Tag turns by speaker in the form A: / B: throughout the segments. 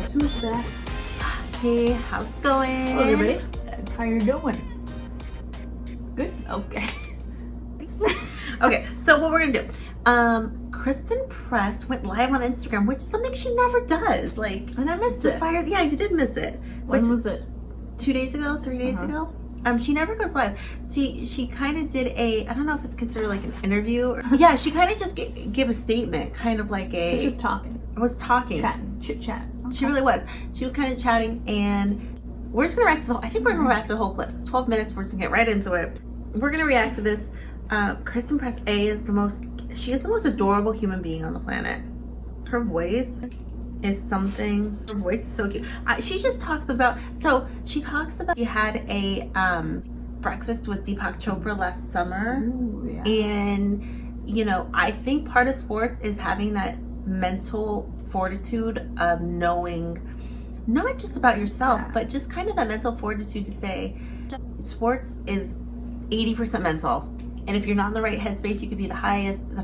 A: Guess who's back?
B: Hey, how's it going?
A: Hello everybody. How you doing? Good? Okay.
B: Okay, so what we're gonna do. Christen Press went live on Instagram, which is something she never does. Like,
A: And I missed it.
B: yeah, you did miss it.
A: When was it?
B: 2 days ago, 3 days ago. She never goes live. She kind of did I don't know if it's considered like an interview. Yeah, she kind of just gave a statement, kind of like a.
A: Just talking.
B: Chatting.
A: Chit chat. Okay.
B: She really was. She was kind of chatting, and we're just gonna react to I think we're gonna react to the whole clip. It's 12 minutes. We're just gonna get right into it. We're gonna react to this. Christen Press is the most adorable human being on the planet. Her voice is something. Her voice is so cute. She just talks about. She had a breakfast with Deepak Chopra last summer.
A: Ooh, yeah.
B: And you know, I think part of sports is having that mental fortitude of knowing not just about yourself, but just kind of that mental fortitude to say sports is 80% mental. And if you're not in the right headspace, you could be the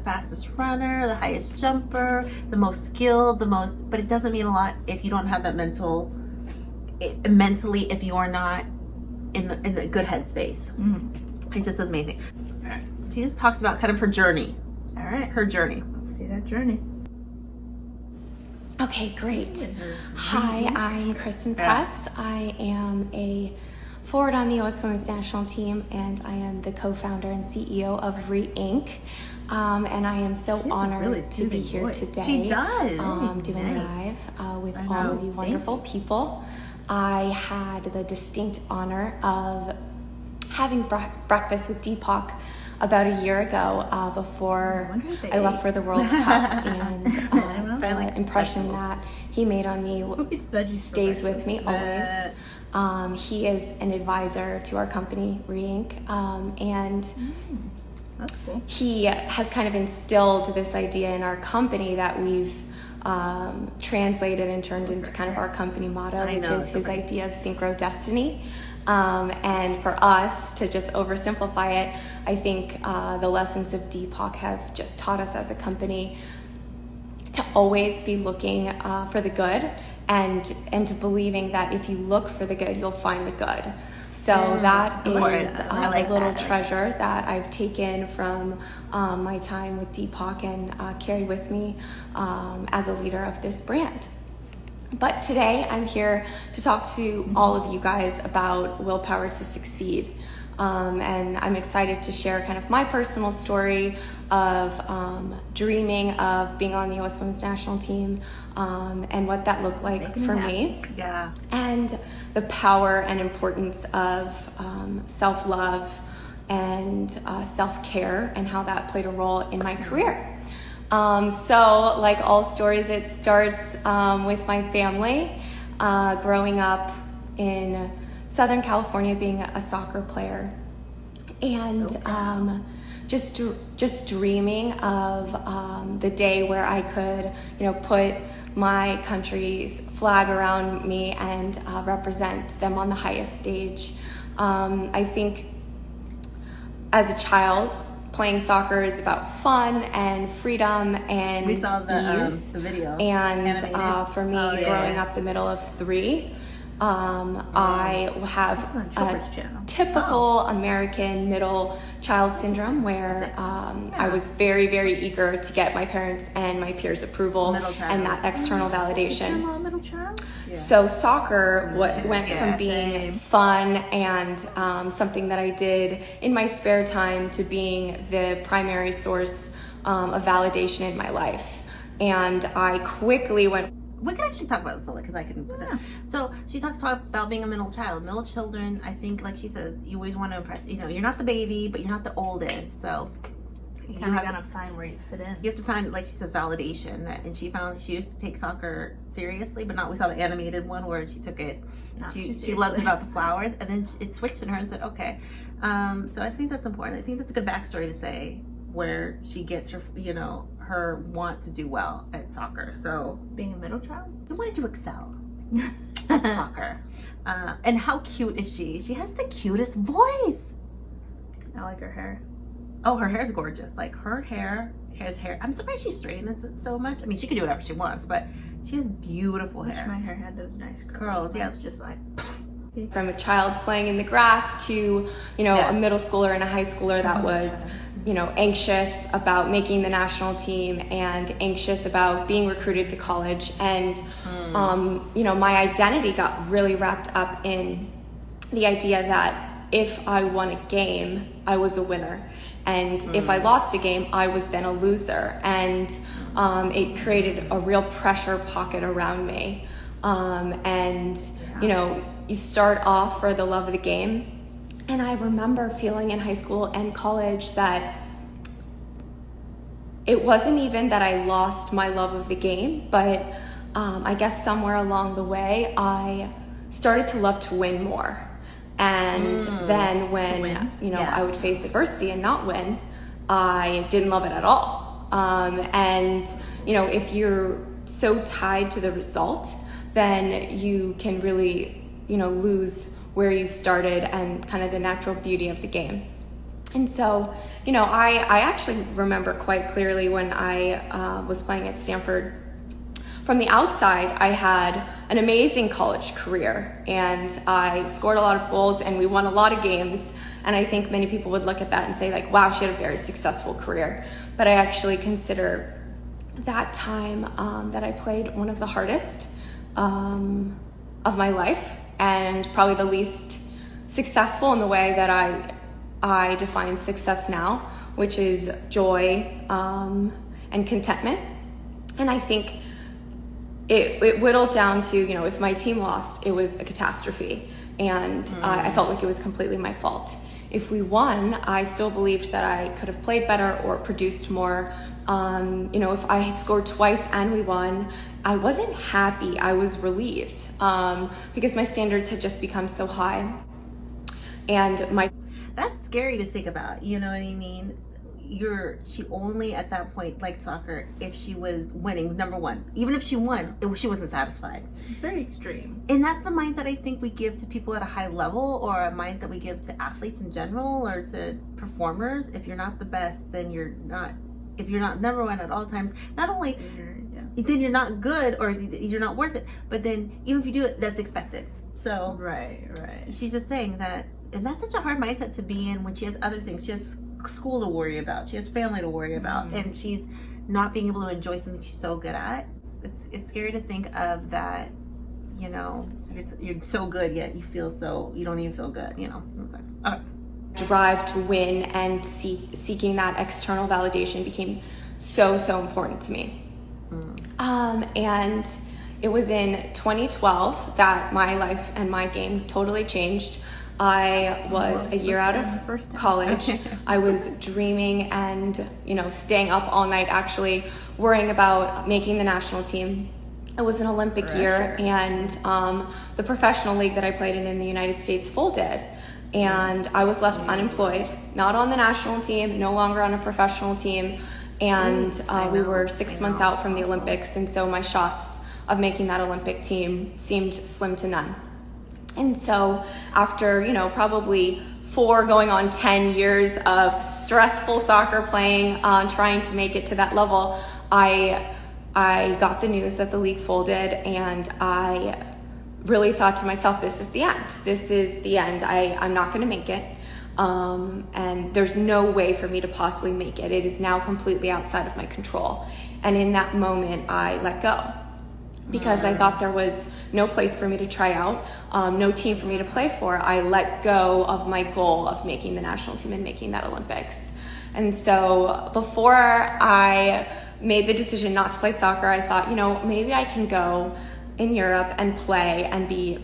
B: fastest runner, the highest jumper, the most skilled, but it doesn't mean a lot if you don't have that mentally, if you are not in the good headspace. It just doesn't mean anything. All right. She just talks about kind of her journey.
A: All right.
B: Her journey.
A: Let's see that journey.
C: Okay, great. Hi, I'm Christen Press. I am a forward on the U.S. Women's National Team, and I am the co-founder and CEO of Inc. And I am so honored to be here today.
B: She does.
C: Doing live with all of you wonderful people. I had the distinct honor of having breakfast with Deepak about a year ago before I left for the World Cup, and the impression that he made on me stays with me always. He is an advisor to our company, Inc. And
A: that's cool.
C: He has kind of instilled this idea in our company that we've translated and turned into kind of our company motto, which is his idea of synchro destiny. And for us to just oversimplify it, I think the lessons of Deepak have just taught us as a company to always be looking for the good, and to believing that if you look for the good, you'll find the good. So that is a little treasure that I've taken from my time with Deepak and carry with me as a leader of this brand. But today I'm here to talk to all of you guys about willpower to succeed. And I'm excited to share kind of my personal story of dreaming of being on the U.S. Women's National Team and what that looked like for me.
B: Yeah.
C: And the power and importance of self-love and self-care, and how that played a role in my career. So like all stories, it starts with my family, growing up in Southern California, being a soccer player, and just dreaming of the day where I could, put my country's flag around me and represent them on the highest stage. I think as a child, playing soccer is about fun and freedom and
B: we saw
C: ease.
B: The video.
C: And for me, growing up the middle of three, I have a typical American middle child syndrome where I was very, very eager to get my parents and my peers' approval and that external validation.
A: Middle child?
C: Yeah. So soccer went from being fun and something that I did in my spare time to being the primary source of validation in my life. And I quickly went.
B: We can actually talk about this a little because I can. Yeah. So she talks about being a middle child. Middle children, I think, like she says, you always want to impress. You're not the baby, but you're not the oldest. So
A: you gotta find where you fit in.
B: You have to find, like she says, validation. And she found she used to take soccer seriously, but not. We saw the animated one where she took it. She loved about the flowers, and then it switched in her and said, okay. So I think that's important. I think that's a good backstory to say where she gets her, her want to do well at soccer. So
A: being a middle child,
B: I wanted to excel at soccer. And how cute is she? She has the cutest voice.
A: I like her hair.
B: Oh, her hair's gorgeous. Like her hair. I'm surprised she straightens it so much. I mean, she can do whatever she wants, but She has beautiful
A: Wish
B: hair.
A: my hair had those nice
B: Curls, yeah.
A: It's just like
C: From a child playing in the grass to, a middle schooler and a high schooler that was, anxious about making the national team and anxious about being recruited to college. And, my identity got really wrapped up in the idea that if I won a game, I was a winner. And if I lost a game, I was then a loser. And it created a real pressure pocket around me. You start off for the love of the game. And I remember feeling in high school and college that it wasn't even that I lost my love of the game, but I guess somewhere along the way, I started to love to win more. And then when, I would face adversity and not win, I didn't love it at all. If you're so tied to the result, then you can really, lose where you started and kind of the natural beauty of the game. And so, I actually remember quite clearly when I was playing at Stanford. From the outside, I had an amazing college career, and I scored a lot of goals, and we won a lot of games. And I think many people would look at that and say, like, wow, she had a very successful career. But I actually consider that time that I played one of the hardest of my life, and probably the least successful in the way that I define success now, which is joy and contentment. And I think it whittled down to, if my team lost, it was a catastrophe. And I felt like it was completely my fault. If we won, I still believed that I could have played better or produced more. If I scored twice and we won, I wasn't happy. I was relieved because my standards had just become so high. And
B: that's scary to think about. You know what I mean? She only at that point liked soccer if she was winning, number one. Even if she won, she wasn't satisfied.
A: It's very extreme.
B: And that's the mindset I think we give to people at a high level, or a mindset we give to athletes in general, or to performers. If you're not the best, then you're not. If you're not number one at all times, not only then you're not good, or you're not worth it, but then even if you do it, that's expected. So
A: right.
B: She's just saying that, and that's such a hard mindset to be in when she has other things. She has school to worry about, she has family to worry about, and she's not being able to enjoy something she's so good at. It's scary to think of that. You're so good, yet you don't even feel good. Okay.
C: Drive to win and seeking that external validation became so important to me. And it was in 2012 that my life and my game totally changed. I was a year out of college. I was dreaming and, staying up all night, actually worrying about making the national team. It was an Olympic year, and the professional league that I played in the United States folded. And I was left unemployed, not on the national team, no longer on a professional team. And we were 6 months out from the Olympics, and so my shots of making that Olympic team seemed slim to none. And so after, probably 4 going on 10 years of stressful soccer playing, trying to make it to that level, I got the news that the league folded, and I really thought to myself, this is the end. This is the end. I'm not going to make it. And there's no way for me to possibly make it. It is now completely outside of my control. And in that moment, I let go, because I thought there was no place for me to try out, no team for me to play for. I let go of my goal of making the national team and making that Olympics. And so before I made the decision not to play soccer, I thought, maybe I can go in Europe and play and be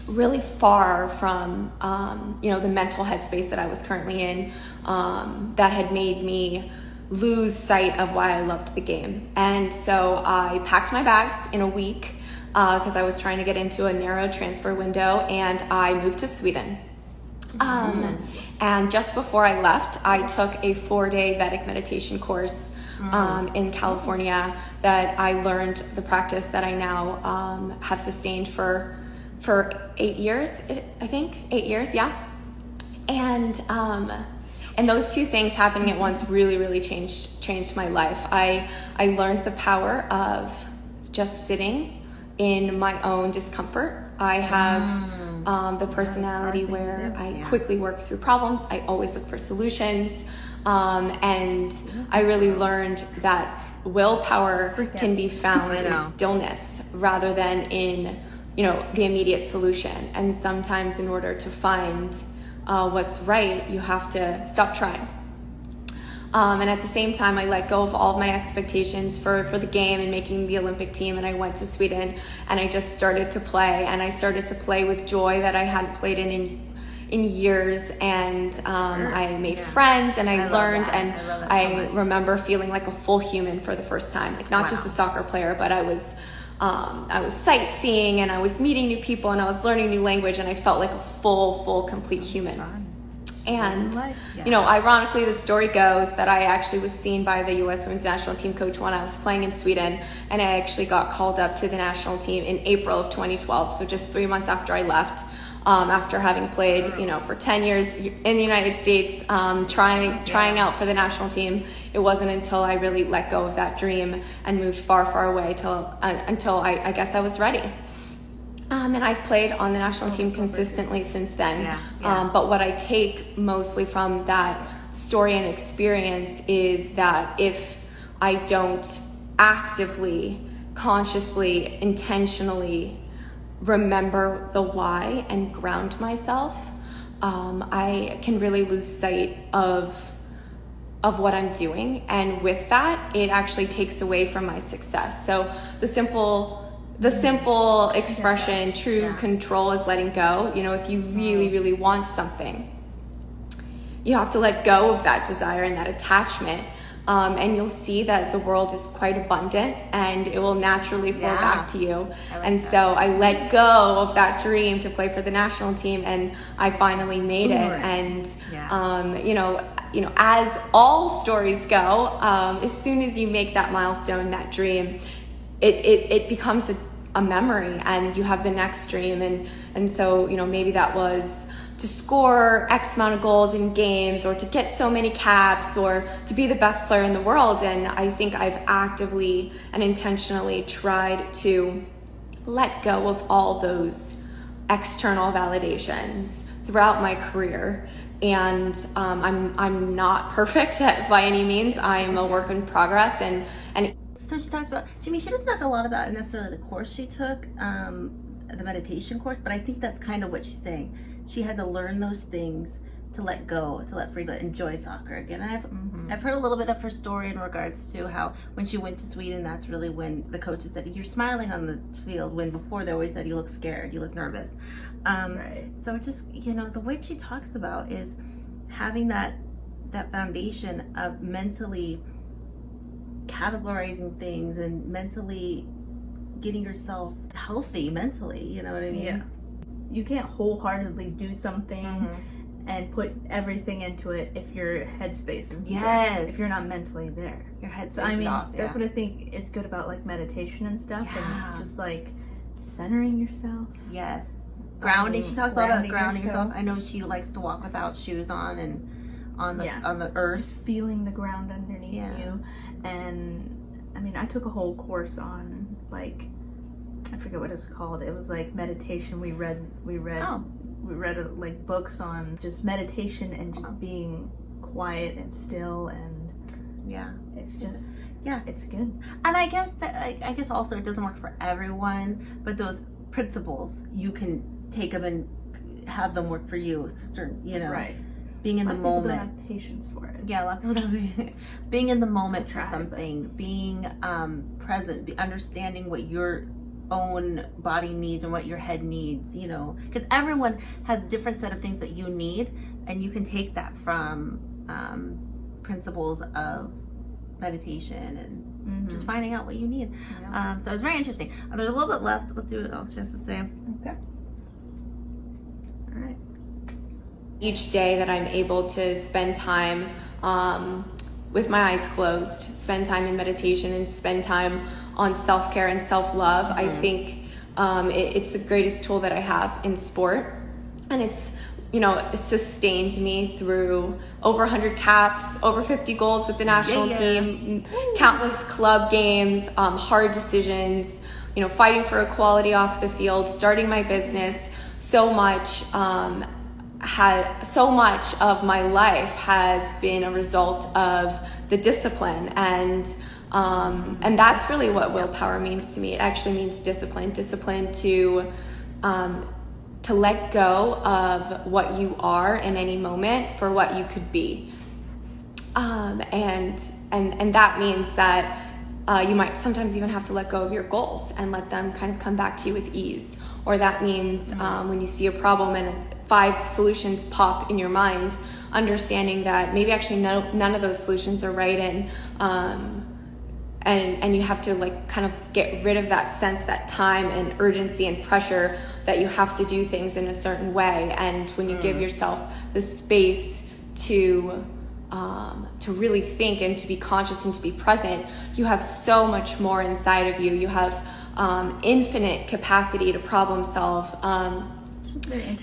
C: really far from, the mental headspace that I was currently in, that had made me lose sight of why I loved the game. And so I packed my bags in a week because I was trying to get into a narrow transfer window, and I moved to Sweden. And just before I left, I took a 4-day Vedic meditation course in California that I learned the practice that I now have sustained for 8 years, I think. 8 years, yeah. And those two things happening at once really changed my life. I learned the power of just sitting in my own discomfort. I have the personality where I quickly work through problems. I always look for solutions. And I really learned that willpower can be found in stillness rather than in, the immediate solution. And sometimes in order to find what's right, you have to stop trying. And at the same time, I let go of all of my expectations for the game and making the Olympic team. And I went to Sweden and I just started to play. And I started to play with joy that I hadn't played in years. And I made friends and I learned. And I remember feeling like a full human for the first time. Like not just a soccer player, but I was sightseeing and I was meeting new people and I was learning new language. And I felt like a full, complete human. And, ironically, the story goes that I actually was seen by the U.S. Women's National Team coach when I was playing in Sweden, and I actually got called up to the national team in April of 2012, so just 3 months after I left, after having played, for 10 years in the United States, trying out for the national team. It wasn't until I really let go of that dream and moved far away until I guess I was ready. And I've played on the national team consistently since then. But what I take mostly from that story and experience is that if I don't actively, consciously, intentionally remember the why and ground myself, I can really lose sight of what I'm doing. And with that, it actually takes away from my success. So the simple expression, true control, is letting go. If you really want something, you have to let go of that desire and that attachment. And you'll see that the world is quite abundant and it will naturally flow back to you. So I let go of that dream to play for the national team and I finally made it. And, as all stories go, as soon as you make that milestone, that dream, it becomes a memory and you have the next dream. And so, maybe that was to score X amount of goals in games or to get so many caps or to be the best player in the world. And I think I've actively and intentionally tried to let go of all those external validations throughout my career. And I'm not perfect by any means. I am a work in progress. And
B: so she talked about, she doesn't talk a lot about necessarily the course she took, the meditation course, but I think that's kind of what she's saying. She had to learn those things to let go, to let free, to enjoy soccer again. And I've heard a little bit of her story in regards to how when she went to Sweden, that's really when the coaches said, you're smiling on the field, when before they always said, you look scared, you look nervous. So just, the way she talks about is having that foundation of mentally categorizing things and mentally getting yourself healthy mentally, you know what I mean?
A: Yeah. You can't wholeheartedly do something and put everything into it if your headspace is there, if you're not mentally there.
B: Your headspace
A: so, I mean,
B: is off.
A: That's what I think is good about like meditation and stuff, and just like centering yourself.
B: Yes. Grounding. She talks a lot about grounding yourself. I know she likes to walk without shoes on and on the earth.
A: Just feeling the ground underneath you. And I mean, I took a whole course on like, I forget what it's called. It was like meditation. We read like books on just meditation and just being quiet and still, and it's just it's good.
B: And I guess also it doesn't work for everyone, but those principles you can take them and have them work for you. It's a certain, being in the moment.
A: Don't have patience for it.
B: Yeah, a lot of people don't. Being in the moment for something, being present, understanding what your own body needs and what your head needs, because everyone has a different set of things that you need, and you can take that from principles of meditation and just finding out what you need. So it's very interesting. There's a little bit left. Let's see what else she has to say.
A: Okay. All right.
C: Each day that I'm able to spend time with my eyes closed, spend time in meditation and spend time on self-care and self-love, I think it's the greatest tool that I have in sport. And it's sustained me through over 100 caps, over 50 goals with the national team, countless club games, hard decisions, fighting for equality off the field, starting my business. So much of my life has been a result of the discipline, and that's really what willpower means to me. It actually means discipline to let go of what you are in any moment for what you could be, and that means that you might sometimes even have to let go of your goals and let them kind of come back to you with ease. Or that means when you see a problem and 5 solutions pop in your mind, understanding that maybe actually none of those solutions are right, and you have to kind of get rid of that sense, that time and urgency and pressure that you have to do things in a certain way. And when you give yourself the space to really think and to be conscious and to be present, you have so much more inside of you. You have infinite capacity to problem solve.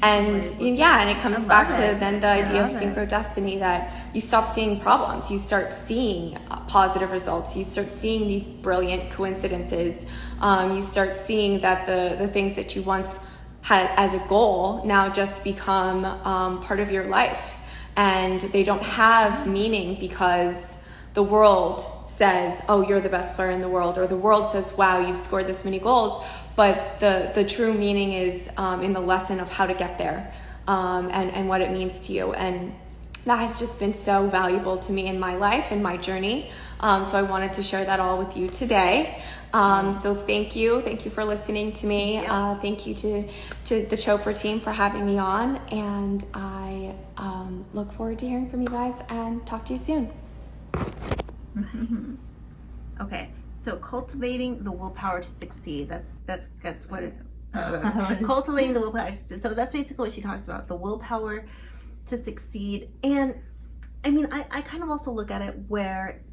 C: And it comes back to then the idea of synchrodestiny, that you stop seeing problems, you start seeing positive results, you start seeing these brilliant coincidences, you start seeing that the things that you once had as a goal now just become part of your life, and they don't have meaning because the world says, oh, you're the best player in the world, or the world says, wow, you've scored this many goals. But the true meaning is in the lesson of how to get there, and what it means to you. And that has just been so valuable to me in my life and my journey. So I wanted to share that all with you today. So thank you for listening to me. Thank you to the Chopra team for having me on. And I look forward to hearing from you guys and talk to you soon.
B: Okay. So cultivating the willpower to succeed. That's what it. Cultivating the willpower to succeed. So that's basically what she talks about: the willpower to succeed. And I mean, I kind of also look at it where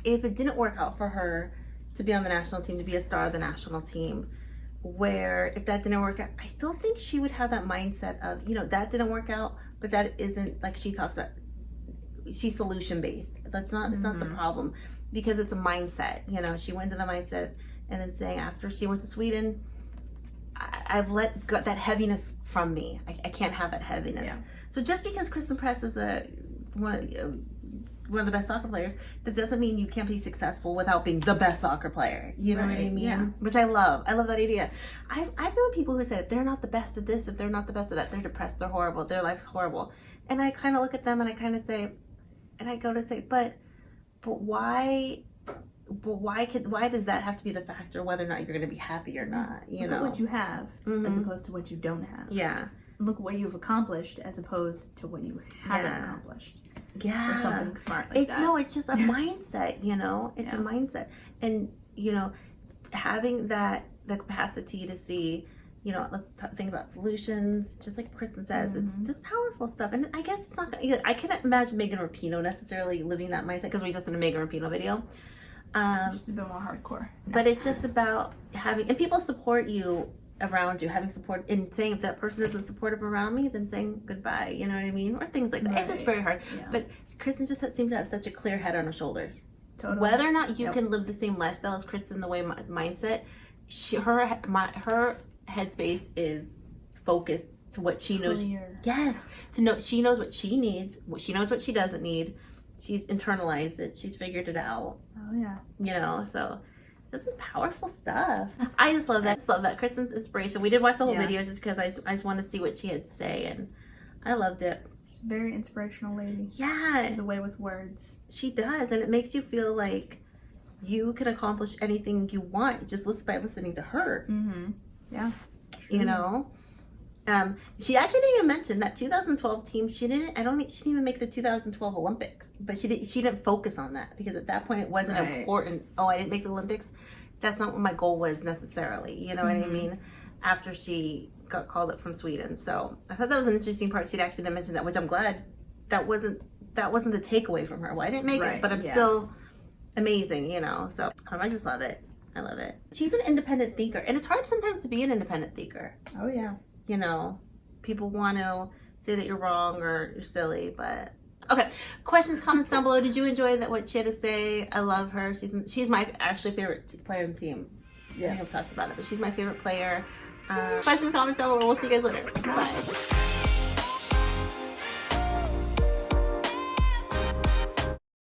B: if it didn't work out for her to be on the national team, to be a star of the national team, where if that didn't work out, I still think she would have that mindset of, that didn't work out, but that isn't, like she talks about, she's solution based. That's not, it's not the problem. Because it's a mindset, she went into the mindset, and then saying after she went to Sweden, I've got that heaviness from me. I can't have that heaviness. Yeah. So just because Christen Press is one of the best soccer players, that doesn't mean you can't be successful without being the best soccer player. You know what I mean? Yeah. Which I love. I love that idea. I've known people who said if they're not the best at this, if they're not the best at that, they're depressed, they're horrible, their life's horrible. And I kind of look at them and I kind of say, and I go to say, but why does that have to be the factor whether or not you're going to be happy or not?
A: Look at what you have as opposed to what you don't have.
B: Yeah.
A: Look at what you've accomplished as opposed to what you haven't accomplished.
B: Yeah.
A: Or something smart like that.
B: No, it's just a mindset, It's a mindset. And, having the capacity to see, let's think about solutions, just like Christen says, it's just powerful stuff. And I guess it's not, I can't imagine Megan Rapinoe necessarily living that mindset, because we just did a Megan Rapinoe video.
A: Just a bit more hardcore.
B: But it's just about having, and people support you around you, having support, and saying if that person isn't supportive around me, then saying goodbye, you know what I mean? Or things like that. Right. It's just very hard. Yeah. But Christen just seems to have such a clear head on her shoulders. Totally. Whether or not you can live the same lifestyle as Christen, the way mindset, her headspace is focused to what she knows. Yes, she knows what she needs. She knows what she doesn't need. She's internalized it. She's figured it out.
A: Oh yeah.
B: So this is powerful stuff. I just love that. Christen's inspiration. We did watch the whole video just because I just want to see what she had to say, and I loved it.
A: She's a very inspirational lady.
B: Yeah.
A: She has a way with words.
B: She does, and it makes you feel like you can accomplish anything you want just by listening to her.
A: Mm-hmm. Yeah.
B: She actually didn't even mention that 2012 team. She didn't even make the 2012 Olympics, but she didn't focus on that because at that point it wasn't important. Oh, I didn't make the Olympics. That's not what my goal was necessarily. You know what I mean? After she got called up from Sweden, so I thought that was an interesting part. She actually didn't mention that, which I'm glad. That wasn't the takeaway from her. Well, I didn't make it, but I'm still amazing. So I just love it. I love it. She's an independent thinker, and it's hard sometimes to be an independent thinker.
A: Oh yeah.
B: People want to say that you're wrong or you're silly, but okay. Questions, comments down below. Did you enjoy what she had to say? I love her. She's my actually favorite player in the team. Yeah. I think I've talked about it, but she's my favorite player. Questions, comments down below. We'll see you guys later. Bye.